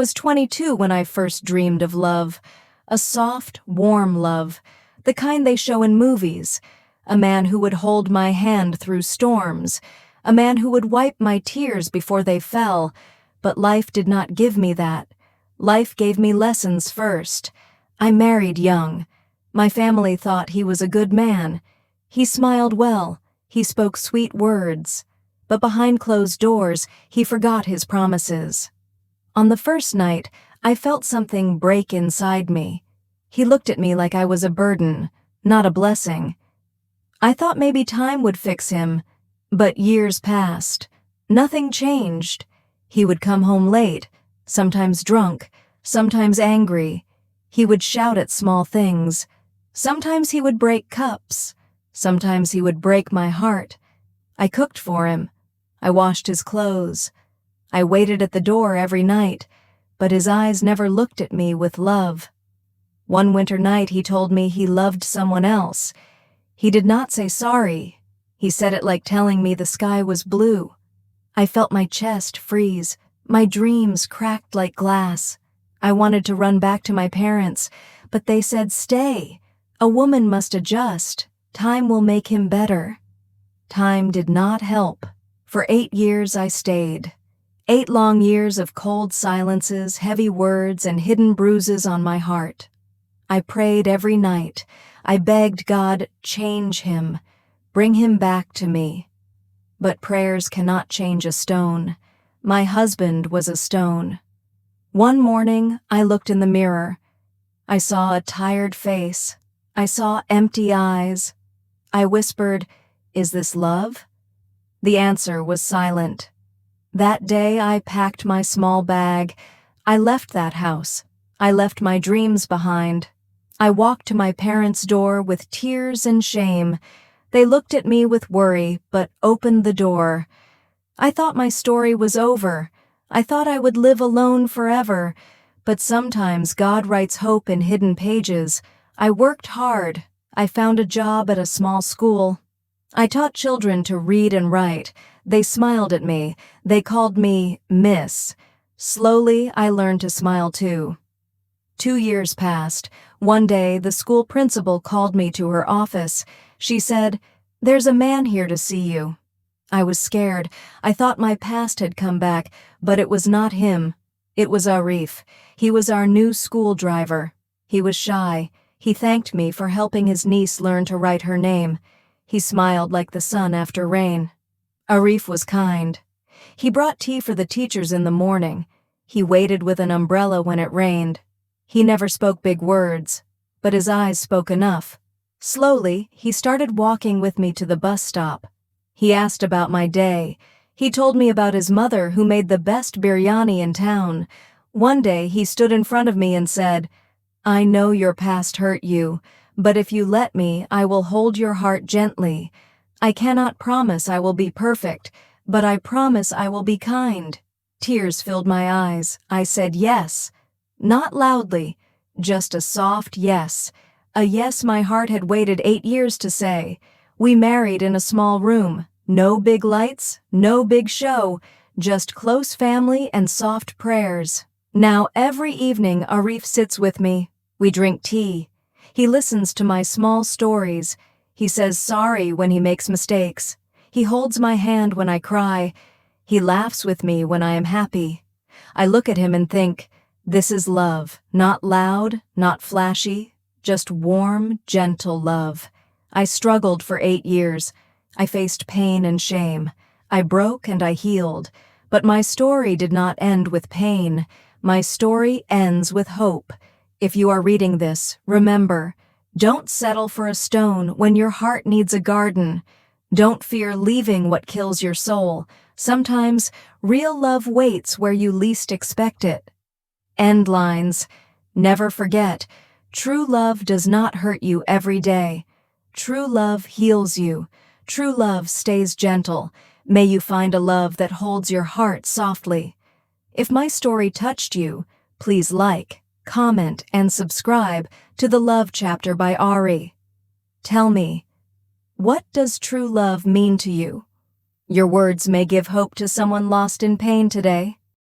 was 22 when I first dreamed of love. A soft, warm love, the kind they show in movies. A man who would hold my hand through storms. A man who would wipe my tears before they fell. But life did not give me that. Life gave me lessons first. I married young. My family thought he was a good man. He smiled well. He spoke sweet words. But behind closed doors, he forgot his promises. On the first night, I felt something break inside me. He looked at me like I was a burden, not a blessing. I thought maybe time would fix him, but years passed. Nothing changed. He would come home late, sometimes drunk, sometimes angry. He would shout at small things. Sometimes he would break cups. Sometimes he would break my heart. I cooked for him. I washed his clothes. I waited at the door every night, but his eyes never looked at me with love. One winter night he told me he loved someone else. He did not say sorry. He said it like telling me the sky was blue. I felt my chest freeze. My dreams cracked like glass. I wanted to run back to my parents, but they said, "Stay. A woman must adjust. Time will make him better." Time did not help. For 8 years I stayed. 8 long years of cold silences, heavy words, and hidden bruises on my heart. I prayed every night. I begged God, change him. Bring him back to me. But prayers cannot change a stone. My husband was a stone. One morning, I looked in the mirror. I saw a tired face. I saw empty eyes. I whispered, "Is this love?" The answer was silent. That day I packed my small bag. I left that house. I left my dreams behind. I walked to my parents' door with tears and shame. They looked at me with worry, but opened the door. I thought my story was over. I thought I would live alone forever. But sometimes God writes hope in hidden pages. I worked hard. I found a job at a small school. I taught children to read and write. They smiled at me. They called me Miss. Slowly, I learned to smile too. 2 years passed. One day, the school principal called me to her office. She said, "There's a man here to see you." I was scared. I thought my past had come back, but it was not him. It was Aree. He was our new school driver. He was shy. He thanked me for helping his niece learn to write her name. He smiled like the sun after rain. Aree was kind. He brought tea for the teachers in the morning. He waited with an umbrella when it rained. He never spoke big words, but his eyes spoke enough. Slowly, he started walking with me to the bus stop. He asked about my day. He told me about his mother who made the best biryani in town. One day, he stood in front of me and said, "I know your past hurt you, but if you let me, I will hold your heart gently. I cannot promise I will be perfect, but I promise I will be kind." Tears filled my eyes. I said yes. Not loudly, just a soft yes. A yes my heart had waited 8 years to say. We married in a small room. No big lights, no big show, just close family and soft prayers. Now every evening Aree sits with me. We drink tea. He listens to my small stories. He says sorry when he makes mistakes. He holds my hand when I cry. He laughs with me when I am happy. I look at him and think, this is love, not loud, not flashy, just warm, gentle love. I struggled for 8 years. I faced pain and shame. I broke and I healed. But my story did not end with pain. My story ends with hope. If you are reading this, remember, don't settle for a stone when your heart needs a garden. Don't fear leaving what kills your soul. Sometimes real love waits where you least expect it. End lines. Never forget, true love does not hurt you every day. True love heals you. True love stays gentle. May you find a love that holds your heart softly. If my story touched you, please like, comment, and subscribe to the Love Chapter by Aree. Tell me, what does true love mean to you? Your words may give hope to someone lost in pain today.